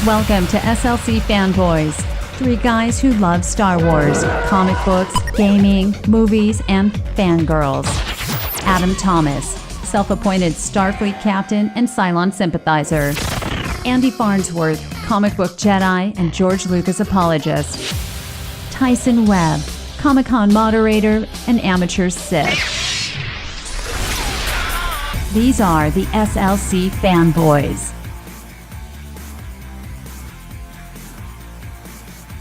Welcome to SLC Fanboys, three guys who love Star Wars, comic books, gaming, movies, and fangirls. Adam Thomas, self-appointed Starfleet captain and Cylon sympathizer. Andy Farnsworth, comic book Jedi and George Lucas apologist. Tysen Webb, Comic-Con moderator and amateur Sith. These are the SLC Fanboys.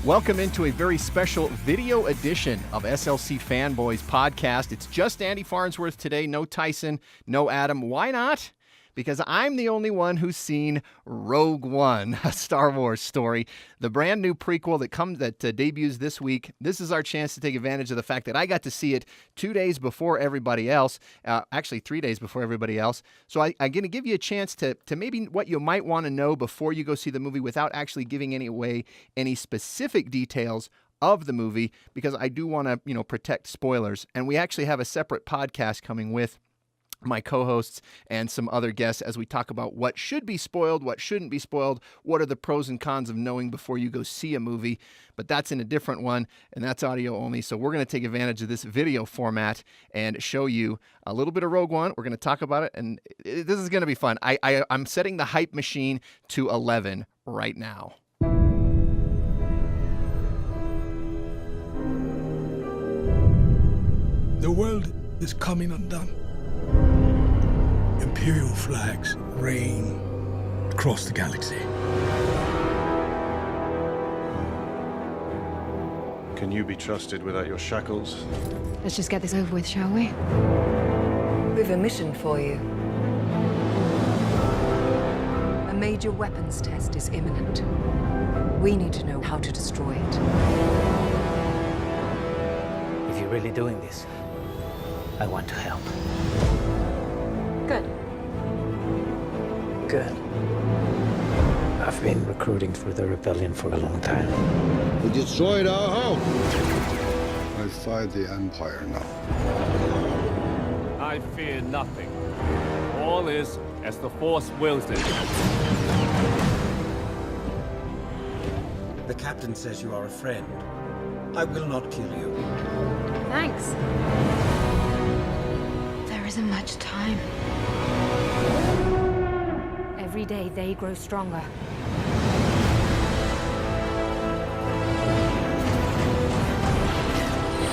Welcome into a very special video edition of SLC Fanboys podcast. It's just Andy Farnsworth today, no Tyson, no Adam. Why not? Because I'm the only one who's seen Rogue One, a Star Wars story, the brand new prequel that debuts this week. This is our chance to take advantage of the fact that I got to see it 2 days before everybody else, actually 3 days before everybody else. So I'm going to give you a chance to maybe what you might want to know before you go see the movie without actually giving any specific details of the movie, because I do want to, protect spoilers. And we actually have a separate podcast coming with my co-hosts and some other guests as we talk about what should be spoiled, what shouldn't be spoiled, what are the pros and cons of knowing before you go see a movie. But that's in a different one, and that's audio only. So we're going to take advantage of this video format and show you a little bit of Rogue One. We're going to talk about it, and this is going to be fun. I'm setting the hype machine to 11 right now. The world is coming undone. Imperial flags reign across the galaxy. Can you be trusted without your shackles? Let's just get this over with, shall we? We've a mission for you. A major weapons test is imminent. We need to know how to destroy it. If you're really doing this, I want to help. Good. Good. I've been recruiting for the rebellion for a long time. We destroyed our home. I fight the Empire now. I fear nothing. All is as the Force wills it. The captain says you are a friend. I will not kill you. Thanks. There isn't much time. Every day they grow stronger.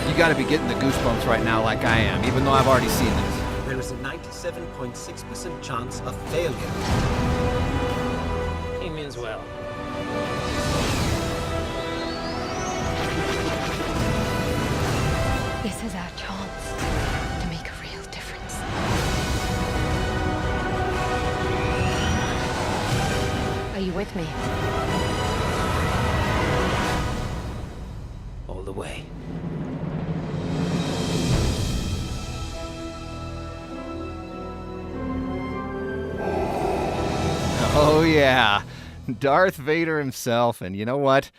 You got to be getting the goosebumps right now like I am, even though I've already seen this. There is a 97.6% chance of failure. He means well. This is our chance to make a real difference. Are you with me? All the way. Oh, yeah. Darth Vader himself. And you know what?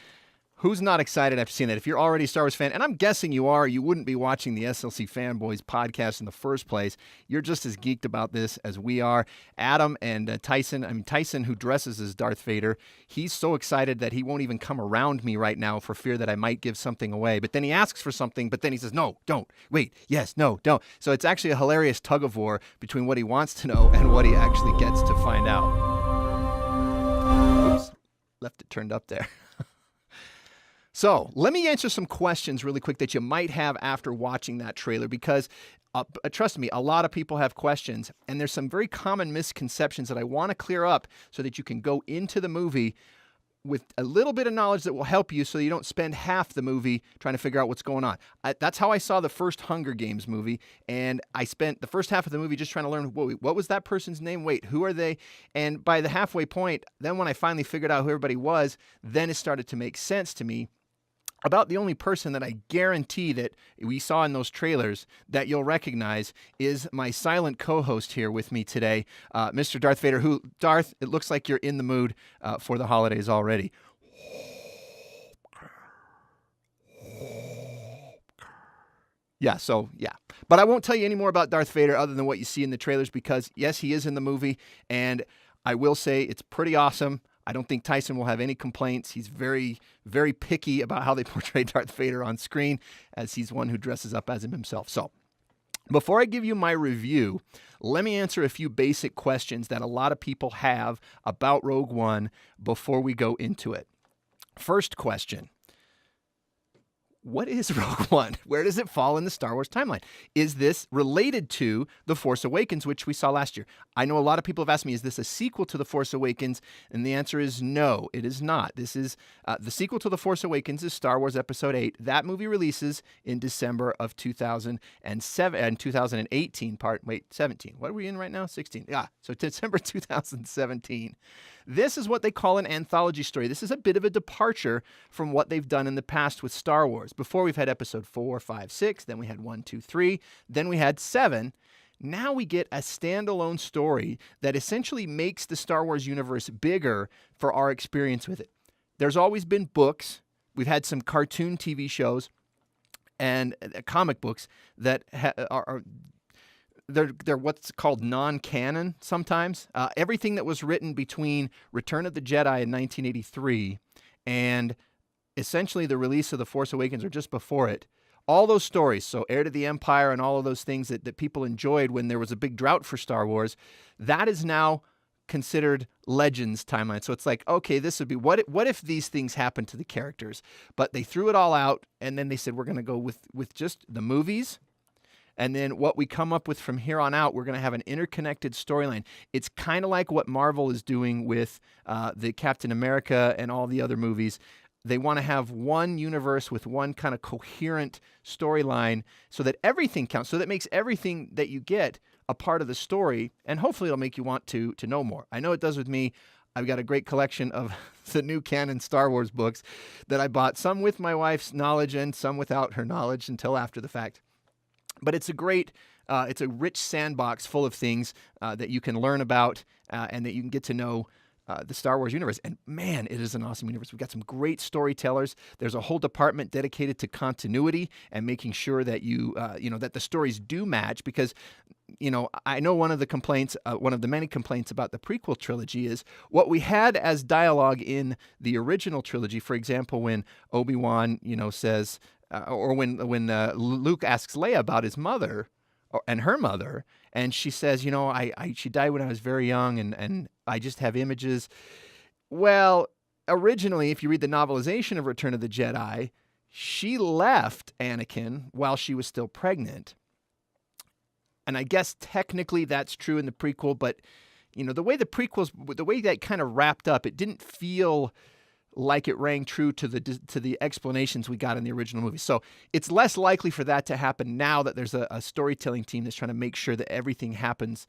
Who's not excited after seeing that? If you're already a Star Wars fan, and I'm guessing you are, you wouldn't be watching the SLC Fanboys podcast in the first place. You're just as geeked about this as we are. Adam and Tyson, who dresses as Darth Vader, he's so excited that he won't even come around me right now for fear that I might give something away. But then he asks for something, but then he says, no, don't, wait, yes, no, don't. So it's actually a hilarious tug of war between what he wants to know and what he actually gets to find out. Oops, left it turned up there. So let me answer some questions really quick that you might have after watching that trailer, because trust me, a lot of people have questions, and there's some very common misconceptions that I want to clear up so that you can go into the movie with a little bit of knowledge that will help you so you don't spend half the movie trying to figure out what's going on. That's how I saw the first Hunger Games movie, and I spent the first half of the movie just trying to learn, what was that person's name? Wait, who are they? And by the halfway point, then when I finally figured out who everybody was, then it started to make sense to me. About the only person that I guarantee that we saw in those trailers that you'll recognize is my silent co-host here with me today, Mr. Darth Vader, who, Darth, it looks like you're in the mood for the holidays already. Yeah, But I won't tell you any more about Darth Vader other than what you see in the trailers because, yes, he is in the movie, and I will say it's pretty awesome. I don't think Tyson will have any complaints. He's very, very picky about how they portray Darth Vader on screen, as he's one who dresses up as him himself. So, before I give you my review, let me answer a few basic questions that a lot of people have about Rogue One before we go into it. First question. What is Rogue One? Where does it fall in the Star Wars timeline? Is this related to The Force Awakens, which we saw last year? I know a lot of people have asked me, is this a sequel to The Force Awakens? And the answer is no, it is not. This is the sequel to The Force Awakens is Star Wars Episode 8. That movie releases in December of 2007 and 2018. 17. What are we in right now? 16. Yeah, so December 2017. This is what they call an anthology story. This is a bit of a departure from what they've done in the past with Star Wars. Before, we've had episode 4, 5, 6, then we had 1, 2, 3, then we had 7. Now we get a standalone story that essentially makes the Star Wars universe bigger for our experience with it. There's always been books. We've had some cartoon TV shows and comic books that they're what's called non-canon sometimes. Everything that was written between Return of the Jedi in 1983 and essentially the release of The Force Awakens, or just before it, all those stories, so Heir to the Empire and all of those things that people enjoyed when there was a big drought for Star Wars, that is now considered Legends timeline. So it's like, okay, this would be, what if these things happened to the characters? But they threw it all out, and then they said, we're going to go with just the movies. And then what we come up with from here on out, we're going to have an interconnected storyline. It's kind of like what Marvel is doing with the Captain America and all the other movies. They want to have one universe with one kind of coherent storyline so that everything counts, so that makes everything that you get a part of the story, and hopefully it'll make you want to know more. I know it does with me. I've got a great collection of the new canon Star Wars books that I bought, some with my wife's knowledge and some without her knowledge until after the fact. But it's a great, it's a rich sandbox full of things that you can learn about and that you can get to know the Star Wars universe. And man, it is an awesome universe. We've got some great storytellers. There's a whole department dedicated to continuity and making sure that that the stories do match, because, I know one of the many complaints about the prequel trilogy is what we had as dialogue in the original trilogy. For example, when Obi-Wan, says, or when Luke asks Leia about his mother and her mother, and she says, she died when I was very young, and I just have images. Well, originally, if you read the novelization of Return of the Jedi, she left Anakin while she was still pregnant. And I guess technically that's true in the prequel, but, the way that kind of wrapped up, it didn't feel like it rang true to the explanations we got in the original movie. So it's less likely for that to happen now that there's a storytelling team that's trying to make sure that everything happens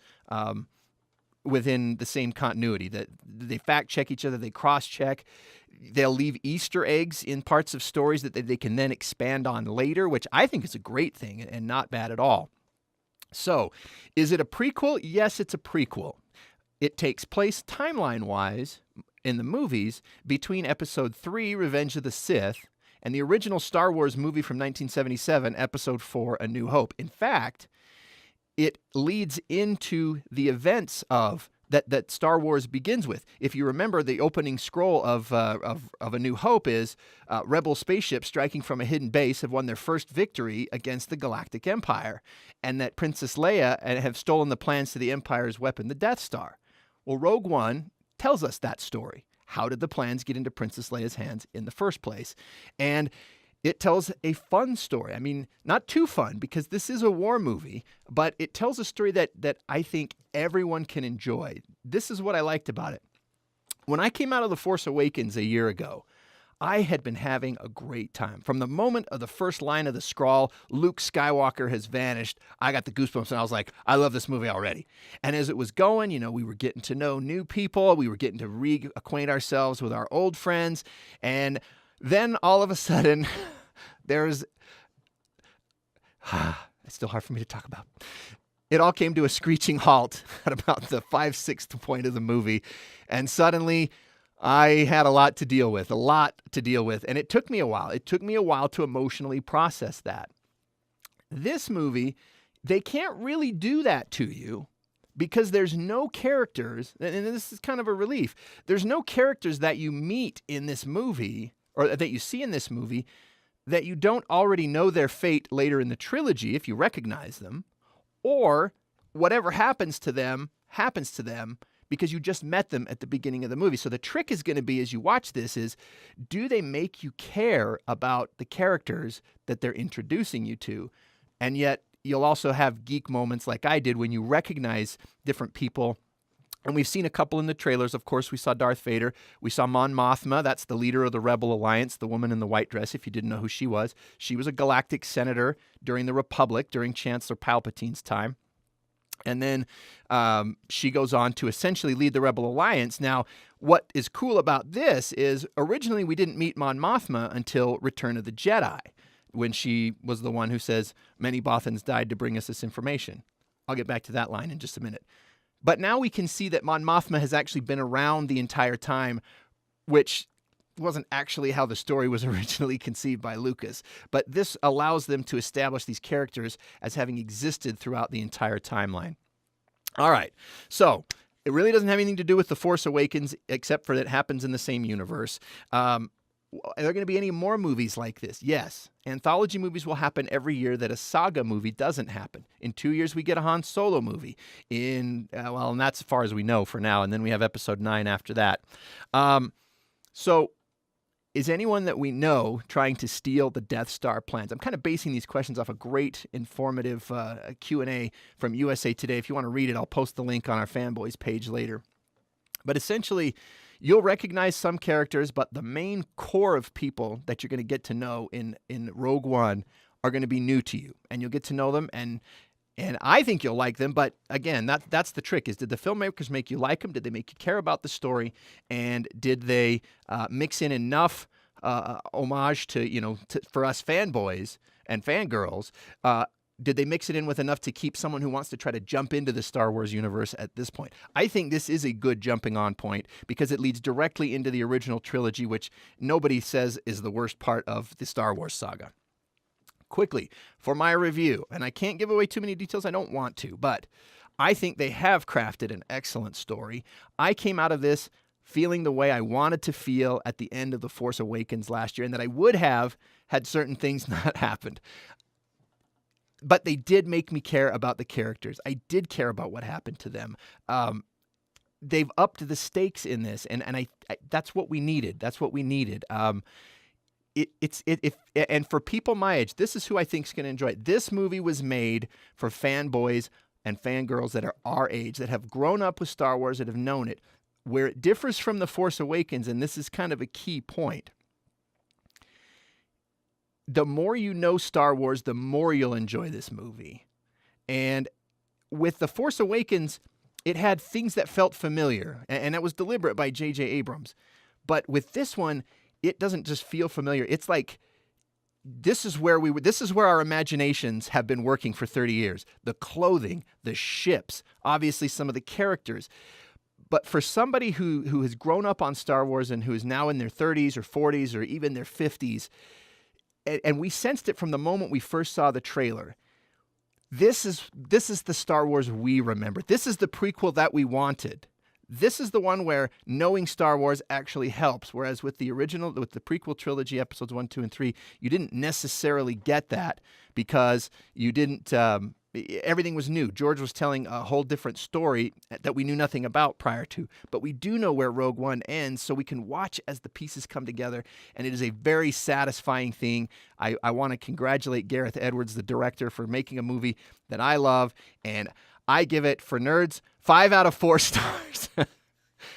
within the same continuity, that they fact check each other, they cross check. They'll leave Easter eggs in parts of stories that they can then expand on later, which I think is a great thing and not bad at all. So is it a prequel? Yes, it's a prequel. It takes place timeline-wise in the movies between Episode 3, Revenge of the Sith, and the original Star Wars movie from 1977, Episode 4, A New Hope. In fact, it leads into the events of that Star Wars begins with. If you remember, the opening scroll of A New Hope is rebel spaceships striking from a hidden base have won their first victory against the Galactic Empire, and that Princess Leia have stolen the plans to the Empire's weapon, the Death Star. Well, Rogue One tells us that story. How did the plans get into Princess Leia's hands in the first place? And it tells a fun story. I mean, not too fun, because this is a war movie, but it tells a story that I think everyone can enjoy. This is what I liked about it. When I came out of The Force Awakens a year ago, I had been having a great time. From the moment of the first line of the scroll, Luke Skywalker has vanished, I got the goosebumps, and I was like, I love this movie already. And as it was going, we were getting to know new people. We were getting to reacquaint ourselves with our old friends. And then all of a sudden, it's still hard for me to talk about. It all came to a screeching halt at about the 5/6 point of the movie. And suddenly I had a lot to deal with. And it took me a while. It took me a while to emotionally process that. This movie, they can't really do that to you because there's no characters, and this is kind of a relief, there's no characters that you meet in this movie, or that you see in this movie, that you don't already know their fate later in the trilogy if you recognize them, or whatever happens to them because you just met them at the beginning of the movie. So the trick is going to be, as you watch this, is do they make you care about the characters that they're introducing you to? And yet you'll also have geek moments like I did when you recognize different people. And we've seen a couple in the trailers. Of course, we saw Darth Vader. We saw Mon Mothma. That's the leader of the Rebel Alliance, the woman in the white dress, if you didn't know who she was. She was a galactic senator during the Republic, during Chancellor Palpatine's time. And then she goes on to essentially lead the Rebel Alliance. Now, what is cool about this is originally we didn't meet Mon Mothma until Return of the Jedi, when she was the one who says, many Bothans died to bring us this information. I'll get back to that line in just a minute. But now we can see that Mon Mothma has actually been around the entire time, which wasn't actually how the story was originally conceived by Lucas. But this allows them to establish these characters as having existed throughout the entire timeline. All right, so it really doesn't have anything to do with The Force Awakens, except for that it happens in the same universe. Are there going to be any more movies like this? Yes. Anthology movies will happen every year that a saga movie doesn't happen. In 2 years, we get a Han Solo movie. And that's as far as we know for now. And then we have Episode 9 after that. So is anyone that we know trying to steal the Death Star plans? I'm kind of basing these questions off a great informative Q&A from USA Today. If you want to read it, I'll post the link on our Fanboys page later. But essentially, you'll recognize some characters, but the main core of people that you're going to get to know in Rogue One are going to be new to you, and you'll get to know them, and I think you'll like them. But again, that's the trick: is did the filmmakers make you like them? Did they make you care about the story? And did they mix in enough homage to for us fanboys and fangirls? Did they mix it in with enough to keep someone who wants to try to jump into the Star Wars universe at this point? I think this is a good jumping on point because it leads directly into the original trilogy, which nobody says is the worst part of the Star Wars saga. Quickly, for my review, and I can't give away too many details, I don't want to, but I think they have crafted an excellent story. I came out of this feeling the way I wanted to feel at the end of The Force Awakens last year, and that I would have had certain things not happened. But they did make me care about the characters. I did care about what happened to them. They've upped the stakes in this, and I that's what we needed. That's what we needed. And for people my age, this is who I think is going to enjoy it. This movie was made for fanboys and fangirls that are our age, that have grown up with Star Wars, that have known it. Where it differs from The Force Awakens, and this is kind of a key point, the more you know Star Wars, the more you'll enjoy this movie. And with The Force Awakens, it had things that felt familiar, and that was deliberate by J.J. Abrams. But with this one, it doesn't just feel familiar. It's like this is where our imaginations have been working for 30 years. The clothing, the ships, obviously some of the characters. But for somebody who has grown up on Star Wars and who is now in their 30s or 40s or even their 50s, and we sensed it from the moment we first saw the trailer. This is the Star Wars we remember. This is the prequel that we wanted. This is the one where knowing Star Wars actually helps. Whereas with the prequel trilogy, episodes 1, 2, and 3, you didn't necessarily get that because you didn't. Everything was new. George was telling a whole different story that we knew nothing about prior to. But we do know where Rogue One ends, so we can watch as the pieces come together, and it is a very satisfying thing. I want to congratulate Gareth Edwards, the director, for making a movie that I love, and I give it, for nerds, 5 out of 4 stars.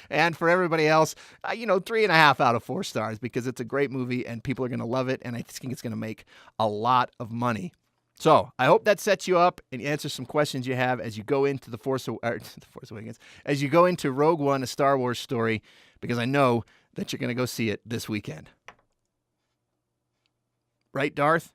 And for everybody else, 3.5 out of 4 stars, because it's a great movie, and people are going to love it, and I think it's going to make a lot of money. So I hope that sets you up and answers some questions you have as you go into The Force Awakens, as you go into Rogue One, a Star Wars story, because I know that you're going to go see it this weekend. Right, Darth?